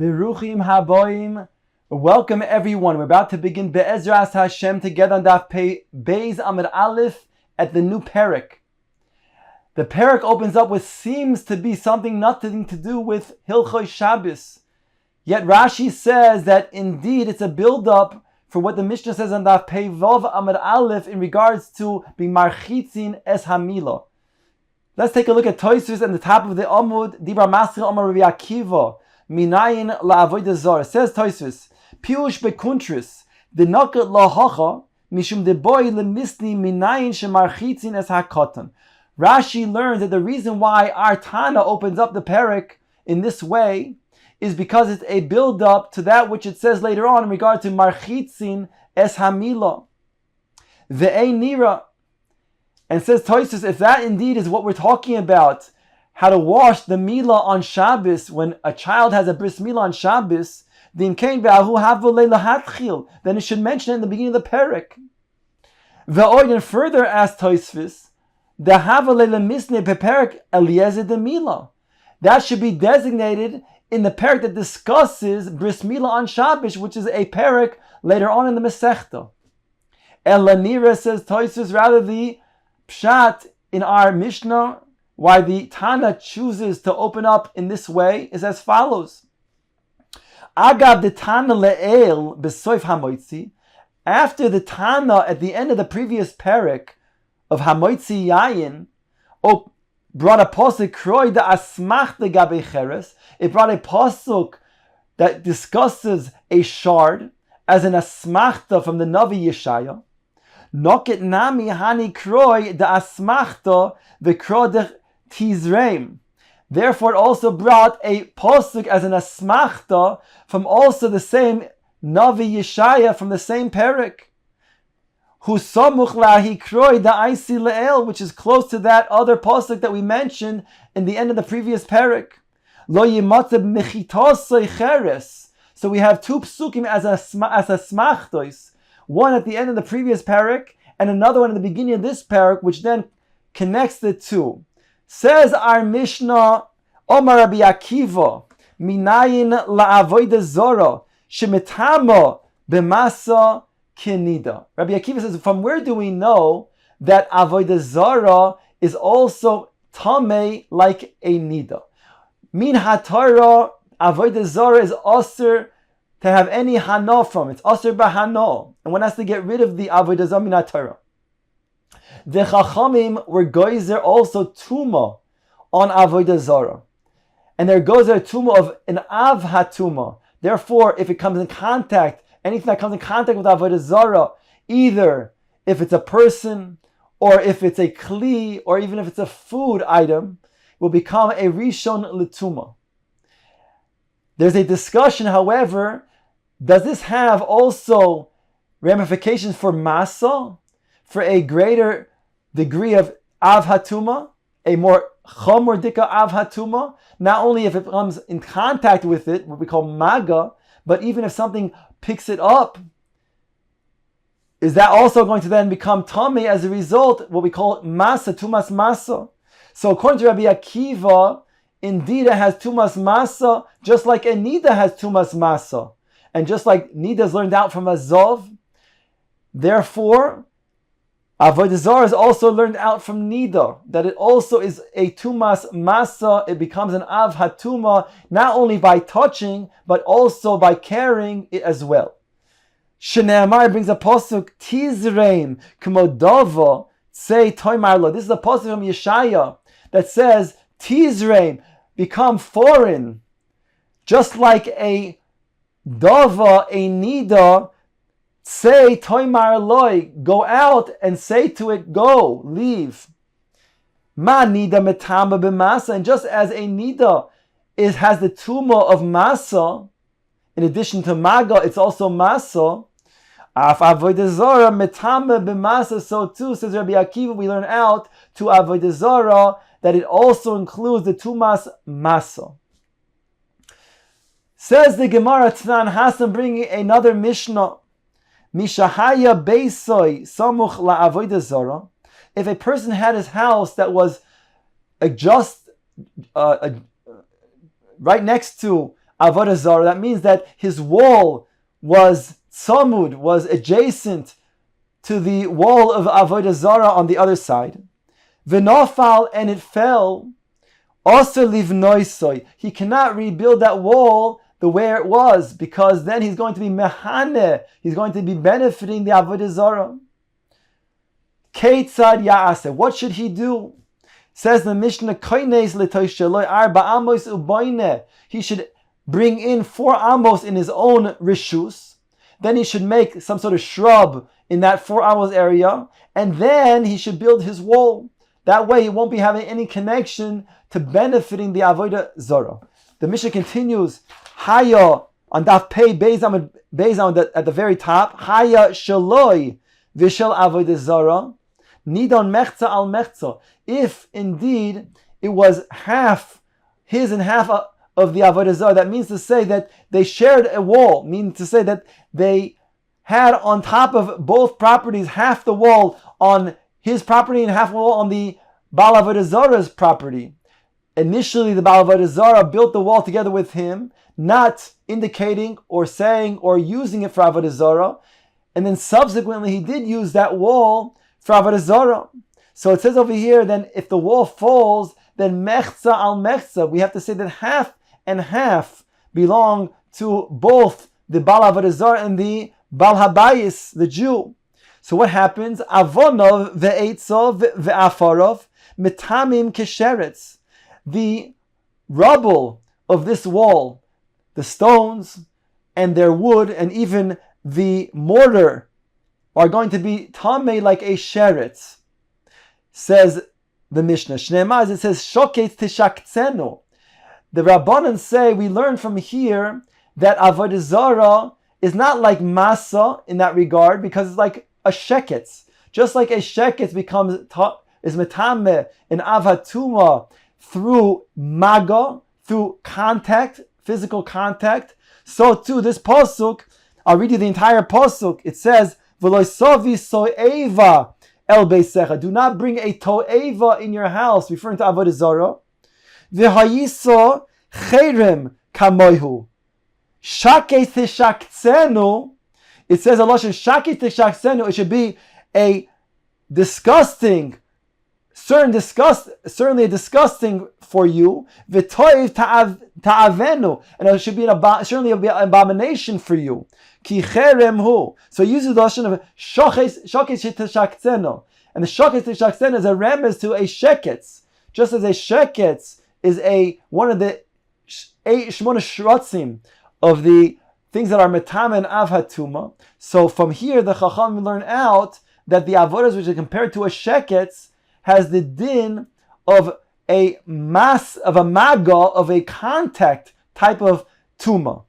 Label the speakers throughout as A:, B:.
A: Beruchim haboim. Welcome everyone. We're about to begin Be'ezras Hashem together on Daf Pei Beis Amud Aleph at the new parak. The parak opens up with seems to be something nothing to do with Hilchos Shabbos. Yet Rashi says that indeed it's a build-up for what the Mishnah says on Daf Pei Vav Amud Aleph in regards to B'marchitzin es hamila. Let's take a look at Tosfos at the top of the Amud. Dibra Masri Amar Rabbi Akiva. Minayin la'avodah zara. Says Tosfos, Piush bekuntris, the nakat lahacha, mishum de boy lemisni minayin shemarchitzin es hakatan. Rashi learns that the reason why our Tana opens up the parak in this way is because it's a build-up to that which it says later on in regard to marchitzin es hamila. Ve'ei nira. And says Tosfos, if that indeed is what we're talking about, how to wash the Mila on Shabbos, when a child has a bris Mila on Shabbos, then it should mention it in the beginning of the parak. And further asked Tosfos, that should be designated in the parak that discusses bris Mila on Shabbos, which is a parak later on in the Masechta. Elanira, says Tosfos, rather the pshat in our Mishnah, why the Tana chooses to open up in this way is as follows. Agav the Tana le'el b'soif hamoitzi. After the Tana at the end of the previous parak of hamoitzi yayin, brought a pasuk kroi da asmachta gabe cheres. It brought a pasuk that discusses a shard as an asmachta from the Navi Yeshaya. Noket nami hani kroi da asmachta v'kro de Tizreim. Therefore, it also brought a pasuk as an asmachta from also the same Navi Yeshaya from the same parak. Hu samuch lahi kroi da'aisi le'el, which is close to that other pasuk that we mentioned in the end of the previous parak. Lo yimatzeb mechitasei cheres. So we have two psukim as asmachtos, one at the end of the previous parak and another one in the beginning of this parak, which then connects the two. Says our Mishnah, Omar Rabbi Akiva, Minayin la'avodah zara, shemitama b'masa kinida. Rabbi Akiva says, from where do we know that avodah zara is also tamei like a nida? Min hatara, avodah zara is asur to have any hana from it. It's asur b'hana. And one has to get rid of the avodah zara min hatara. The Chachamim were goizer also tuma on avodah zara, and there goes a tuma of an av hatuma. Therefore, if it comes in contact, anything that comes in contact with avodah zara, either if it's a person or if it's a kli or even if it's a food item, will become a rishon l'tuma. There's a discussion, however, does this have also ramifications for masa, for a greater degree of av hatuma, a more chomor dika av hatuma, not only if it comes in contact with it, what we call maga, but even if something picks it up, is that also going to then become tamei as a result, what we call masa, tumas masa? So according to Rabbi Akiva, indeed it has tumas masa, just like a nida has tumas masa. And just like nida is learned out from a zov, therefore, avodah zara is also learned out from nida, that it also is a tumas masa. It becomes an av hatuma, not only by touching, but also by carrying it as well. Shneamar brings a pasuk, Tizreim k'modava say toimar lo. This is a pasuk from Yeshaya that says, Tizreim, become foreign, just like a dava, a nida. Say toimar loy, go out and say to it, go, leave. Ma nida metama b'masa, and just as a nida has the tuma of masa, in addition to maga, it's also masa. Af avodah zara metama b'masa, so too, says Rabbi Akiva, we learn out to avodah zara that it also includes the tumas masa. Says the Gemara Tanan Hasan, bringing another Mishnah. Mishahaya beisoy samuch la'avodah zara. If a person had his house that was right next to avodah zarah. That means that his wall was tzamud, was adjacent to the wall of avodah zarah on the other side. V'nofal, and it fell. Also livnoisoi, he cannot rebuild that wall the way it was, because then he's going to be mehane, he's going to be benefiting the avodah zarah. Keitzad ya'aseh, what should he do? Says the Mishnah, koines letoisheloi arba amos uboine, he should bring in 4 amos in his own rishus, then he should make some sort of shrub in that 4 amos area, and then he should build his wall. That way he won't be having any connection to benefiting the avodah zarah. The Mishnah continues, Haya, on Daf Pei Beis at the very top, Haya shaloi v'shel avodah zarah, nidon mechza al mechza. If indeed it was half his and half of the avodah zarah, that means to say that they shared a wall, meaning to say that they had on top of both properties half the wall on his property and half the wall on the Baal Avodah Zarah's property. Initially, the Baal Avodah Zarah built the wall together with him, not indicating or saying or using it for Avodah Zarah, and then subsequently he did use that wall for Avodah Zarah. So it says over here, then if the wall falls, then mechza al mechza, we have to say that half and half belong to both the Baal Avodah Zarah and the Baal Habayis, the Jew. So what happens? Avonov ve'etzov ve'afarov metamim kesheretz. The rubble of this wall, the stones and their wood and even the mortar are going to be tamei like a sheretz. Says the Mishnah. Shneimaz, it says shoketz tishaktzenu. The Rabbanan say, we learn from here that avodah zarah is not like masa in that regard, because it's like a sheketz. Just like a sheketz is metameh in avatuma through maga, through contact, physical contact, so too this pasuk, I'll read you the entire pasuk. It says, V'lo sovi so'eva el beisecha. Do not bring a to'eva in your house, referring to avodah zarah. V'hayiso cherem kamoihu. Shakei tishaktzenu. It says Allah should shakei tishaktzenu. It should be a disgusting, certainly a disgusting for you. V'toiv ta'avenu, and it should be certainly an abomination for you. Ki cherem hu. So it uses the lashon of shakei tishaktzenu, and the shakei tishaktzenu is a remez to a sheketz, just as a sheketz is one of the 8 shmona shratzim of the things that are metam and av hatuma. So from here, the Chacham learn out that the avodas which are compared to a sheketz has the din of a mass, of a maga, of a contact type of tuma.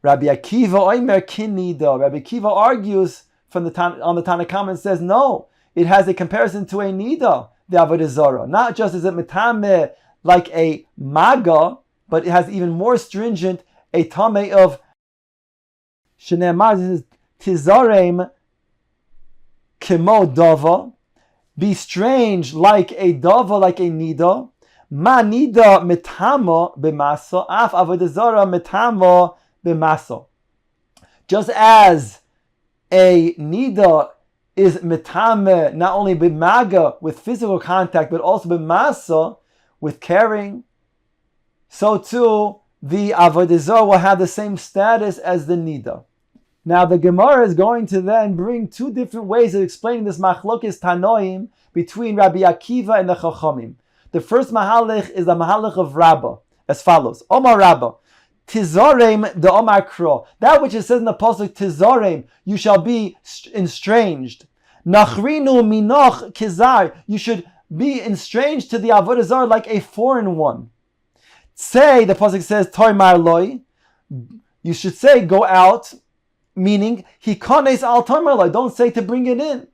A: Rabbi Akiva oimer kinida. Rabbi Akiva argues on the Tanakhama and says no, it has a comparison to a nida, the avodah zarah, not just as a metameh like a maga, but it has even more stringent a tameh of shenemar tizarem kimo dava, be strange like a dava, like a nida. Ma nida metama b'masa, af avodah zarah metama b'masa. Just as a nida is metame not only b'maga with physical contact, but also b'masa with caring, so too the avodah zarah will have the same status as the nida. Now the Gemara is going to then bring 2 different ways of explaining this machlokes tanoim between Rabbi Akiva and the Chachamim. The first mahalach is the mahalach of Rabbah, as follows: Omar Rabbah, tizarem de Omar Kro. That which it says in the pasuk, tizarem, you shall be estranged. Nachrinu minoch kizar, you should be estranged to the avodah zarah like a foreign one. Say, the pasuk says, toimar loy, you should say, go out, meaning, hikanes al toimar loy, don't say to bring it in.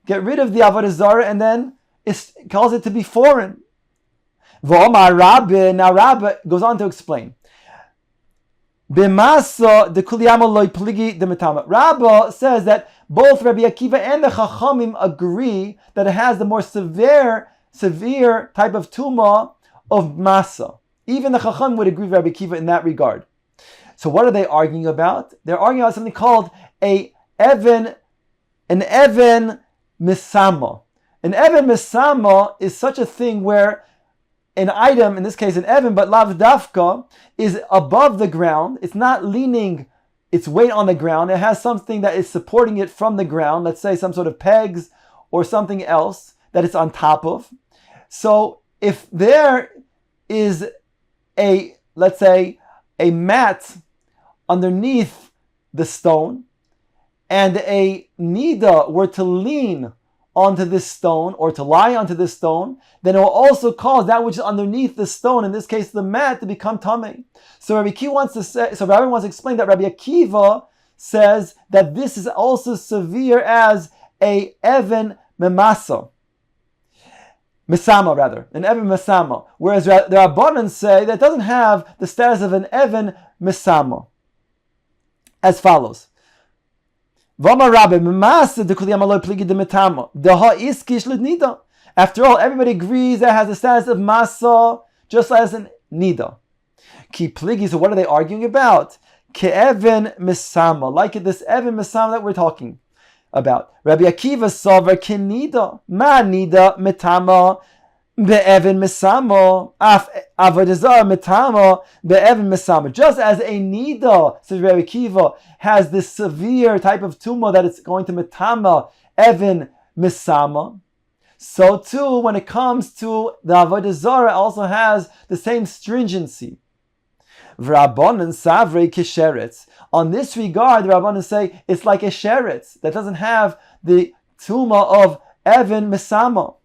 A: Get rid of the avodah zarah, and then it calls it to be foreign. V'omar Rabbi, now Rabbi goes on to explain. B'masa de kuliyama loy pligi de metama. Rabbi says that both Rabbi Akiva and the Chachamim agree that it has the more severe type of tumah of masa. Even the Chacham would agree with Rabbi Akiva in that regard. So what are they arguing about? They're arguing about something called an Even Misama. An Even Misama is such a thing where an item, in this case an Even, but Lav Dafka, is above the ground. It's not leaning its weight on the ground. It has something that is supporting it from the ground, let's say some sort of pegs or something else that it's on top of. So if there is let's say, a mat underneath the stone, and a nida were to lean onto this stone or to lie onto this stone, then it will also cause that which is underneath the stone, in this case the mat, to become tamei. So Rabbi wants to explain that Rabbi Akiva says that this is also severe as a Even Misama, an Even Misama. Whereas the Rabbanan say that it doesn't have the status of an Even Misama. As follows. After all, everybody agrees that it has the status of masa, just as an nida. Ki pligi, so what are they arguing about? Ke'even misama, like this Even misama that we're talking about. Rabbi Akiva savar kenida, ma nida metama be'even misama, af avodah metama be'even misama. Just as a nida, says Rabbi Akiva, has this severe type of tumah that it's going to metama Even misama, so too when it comes to the avodah zarah, also has the same stringency. V'rabbanan savrei kisheretz. On this regard, the Rabbanan say it's like a sheretz that doesn't have the tumah of Even misama.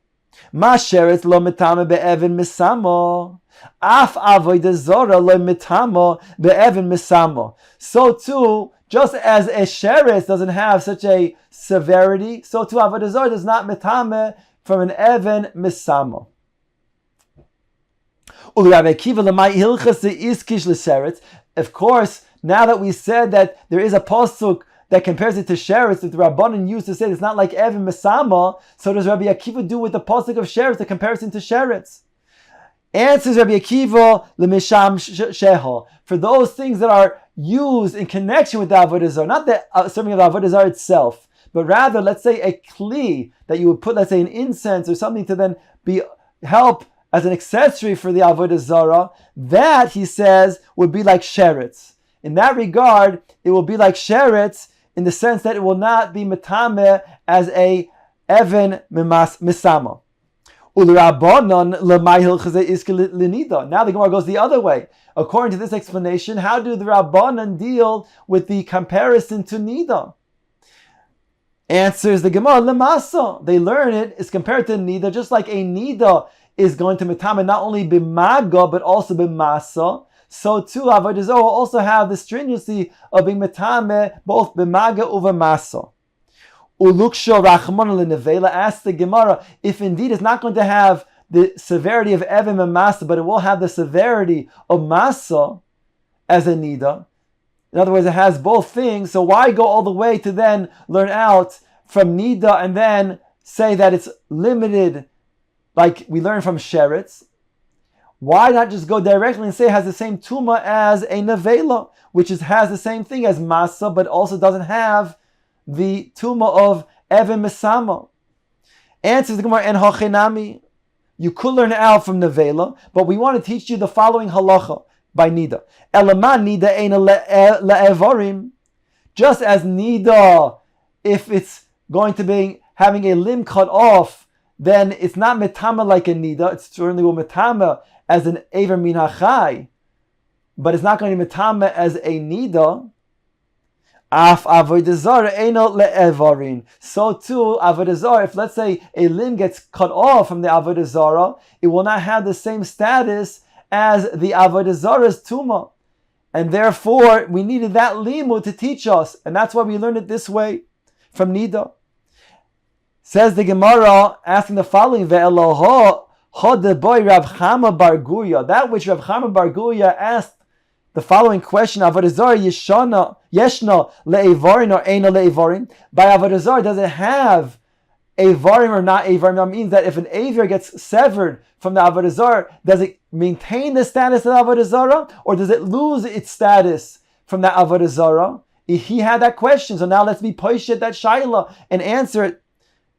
A: Ma sheretz lo metama be'Even misama. Af avodah zarah lo metama be'Even misama. So too, just as a sheretz doesn't have such a severity, so too avodah zarah does not metame from an Even misama. Of course, now that we said that there is a pasuk that compares it to sheretz, that the Rabbanan used to say it's not like Even misama, so does Rabbi Akiva do with the pasuk of sheretz, the comparison to sheretz? Answers Rabbi Akiva, l'misham sheha, for those things that are used in connection with the avodah zarah, not the serving of the avodah zarah itself, but rather, let's say, a kli that you would put, let's say, an incense or something to then help as an accessory for the avodah zarah, that, he says, would be like sheretz. In that regard, it will be like sheretz in the sense that it will not be metameh as a Even misama. Now the Gemara goes the other way. According to this explanation, how do the Rabbanan deal with the comparison to nida? Answers the Gemara, lemasa. They learn it is compared to nida, just like a nida is going to metame not only b'maga but also b'masa. So too, avodah zarah will also have the stringency of being metame both b'maga over masa. Uluksha rachmana lenevela, asks the Gemara, if indeed it's not going to have the severity of Even and masa, but it will have the severity of masa as a nida. In other words, it has both things. So why go all the way to then learn out from nida and then say that it's limited, like we learn from sheretz? Why not just go directly and say it has the same tumah as a nevela, which has the same thing as masa, but also doesn't have the tumah of Even misama? Answers the Gemara, en hachinami. You could learn out from nevela, but we want to teach you the following halacha by nida. Elaman nida eina le'evarim. Just as nida, if it's going to be having a limb cut off, then it's not metama like a nida. It's certainly will metama as an aver min hachai, but it's not going to be metama as a nida. Af avodah zarah eino le'evarin. So too, avodah zarah, if let's say a limb gets cut off from the avodah zarah, it will not have the same status as the avodah zarah's tumah. And therefore, we needed that limud to teach us. And that's why we learned it this way from nida. Says the Gemara, asking the following, Ve'eloho hodeboy Rav Chama bar Guya. That which Rav Chama bar Guya asked the following question, avodah zarah yeshna le'evarin or eina le'evarin. By avodah zarah, does it have avarim or not avarim? That means that if an aver gets severed from the avodah zarah, does it maintain the status of Avodah Zarah, or does it lose its status from that Avodah Zarah? He had that question, so now let's be poshet that shaila and answer it,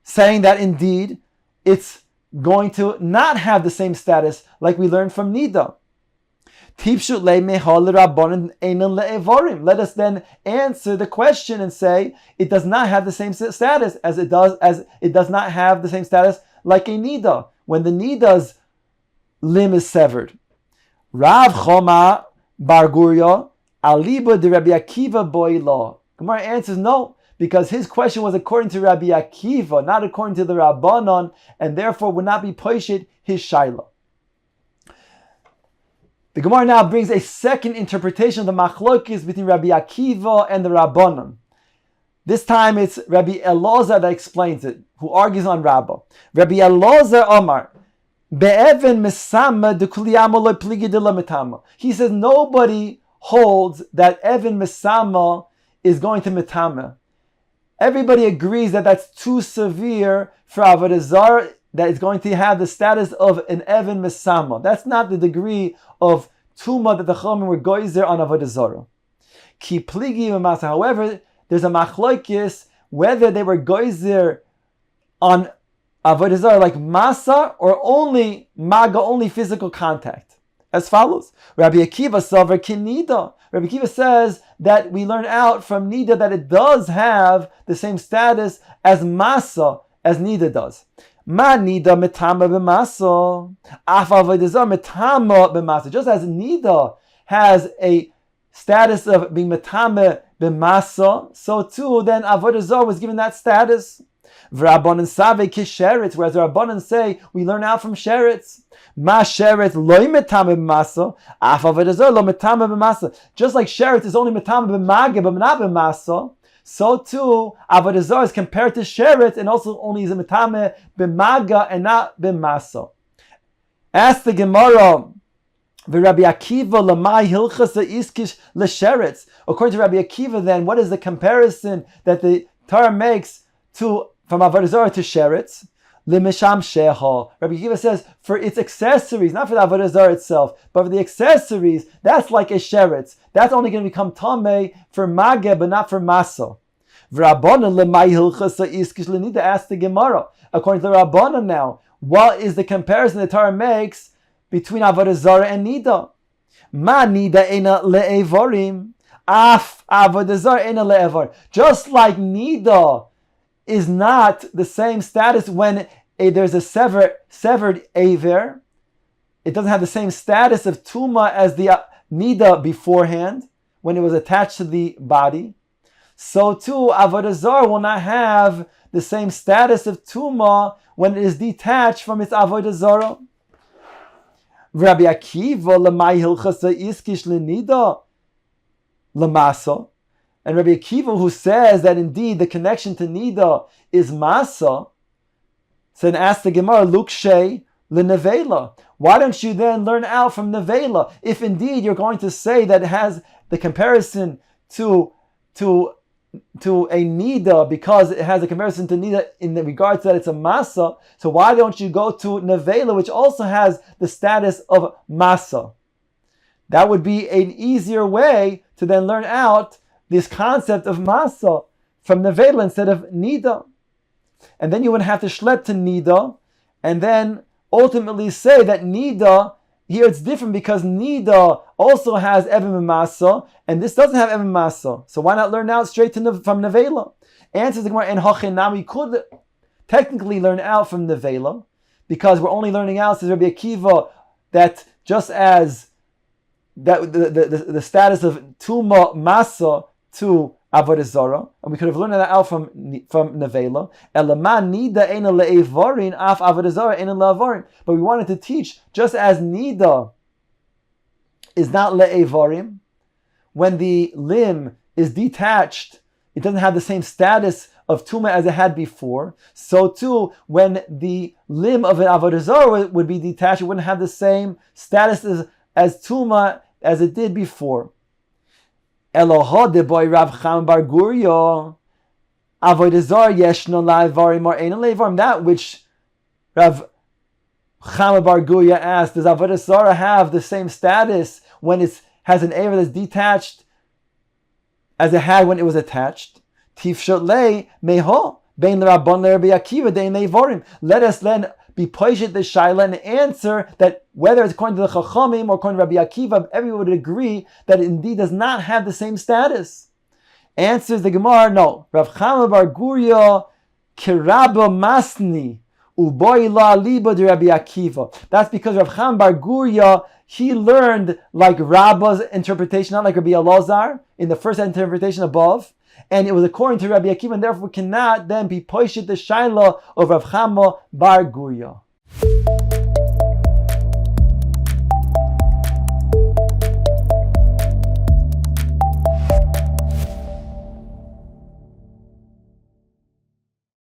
A: saying that indeed it's going to not have the same status like we learned from Nida. Let us then answer the question and say it does not have the same status as it does not have the same status like a Nida, when the Nida's limb is severed. Rav Choma Bar Gurya Aliba de Rabbi Akiva Boila. Gemara answers no, because his question was according to Rabbi Akiva, not according to the Rabbanon, and therefore would not be poshet his shaila. The Gemara now brings a second interpretation of the machlokes between Rabbi Akiva and the Rabbanon. This time it's Rabbi Elazar that explains it, who argues on Rabbah. Rabbi Elazar Omar, Be'even Mesama de Kuliyama lo pligi de la metama. He says nobody holds that Evan Mesama is going to metama. Everybody agrees that that's too severe for Avodah Zarah, that it's going to have the status of an Evan Mesama. That's not the degree of Tuma that the Chachamim were goyzer on Avodah Zarah. Ki pligi v'masa. However, there's a machlokes whether they were goyzer on Avodah Zarah like masa or only maga, only physical contact. As follows: Rabbi Akiva Savar Kinida. Rabbi Akiva says that we learn out from Nida that it does have the same status as Masa as Nida does. Ma Nida metama b'masa, af Avodah Zarah metama b'masa. Just as Nida has a status of being metama b'masa, so too then Avodah Zarah was given that status. V'Rabbanan save kisheretz, whereas the Rabbanan say we learn out from sheretz. Ma sheretz loy metame b'masa, af Avodah Zarah lo metame b'masa. Just like sheretz is only metame b'mage, but not b'masa, so too Avodah Zarah is compared to sheretz and also only is a metame b'maga and not b'masa. Ask the Gemara, Rabbi Akiva lamai hilchas iskish l'sheretz. According to Rabbi Akiva, then what is the comparison that the Torah makes from Avodah Zarah to sheretz? L'misham sheha. Rabbi Akiva says for its accessories, not for the Avodah Zarah itself, but for the accessories, that's like a sheretz. That's only going to become tamei for mageh, but not for masa. V'Rabbanan lemay hilchasa iskish l'nida. Ask the Gemara. According to the Rabbanan now, what is the comparison the Torah makes between Avodah Zarah and Nida? Ma Nida ena le'evarim, af Avodah Zarah ena le'evar. Just like Nida is not the same status when there's a severed aver. It doesn't have the same status of Tuma as the Nida beforehand, when it was attached to the body. So too, Avodah Zarah will not have the same status of Tuma when it is detached from its Avodah Zarah. Rabbi Akiva lemay hilchasa iskish lenida lemasa. And Rabbi Akiva, who says that indeed the connection to Nida is Masa, then ask the Gemara, Lukshay l'nevela. Why don't you then learn out from Nevela? If indeed you're going to say that it has the comparison to a Nida, because it has a comparison to Nida in the regards that it's a Masa, so why don't you go to Nevela, which also has the status of Masa? That would be an easier way to then learn out this concept of Masa from Nevela instead of Nida. And then you would have to schlep to Nida, and then ultimately say that Nida, here it's different because Nida also has Evim Masa, and this doesn't have Evim Masa. So why not learn out straight from Nevela? Answers the Gemara, and Hachinam, we could technically learn out from Nevela, because we're only learning out, says Rabbi Akiva, that just as that the status of Tuma Masa to Avodah Zarah, and we could have learned that out from Nevela. But we wanted to teach, just as Nida is not le'evarim, when the limb is detached, it doesn't have the same status of Tuma as it had before. So too, when the limb of an Avodah Zarah would be detached, it wouldn't have the same status as Tuma as it did before. Eloha de boy Rav Cham Bar Gurya Avodah Zarah yeshno la'evarim or ein la'evarim. That which Rav Chama Bar Guria asked, does Avodah Zarah have the same status when it has an Eivah that's detached as it had when it was attached? Tifshot lei meho bein l'Rabban l'Rabbi Akiva dein leivorim. Let us then be poishet the shaila and answer that whether it's according to the Chachamim or according to Rabbi Akiva, everyone would agree that it indeed does not have the same status. Answers the Gemara, no. Rav Chama Bar Guria kirabba masni uboy la liba de Rabbi Akiva. That's because Rav Chama Bar Guria, he learned like Rabba's interpretation, not like Rabbi Elazar in the first interpretation above, and it was according to Rabbi Akiva, and therefore cannot then be poishet the shaila of Rav Chama Bar Guria.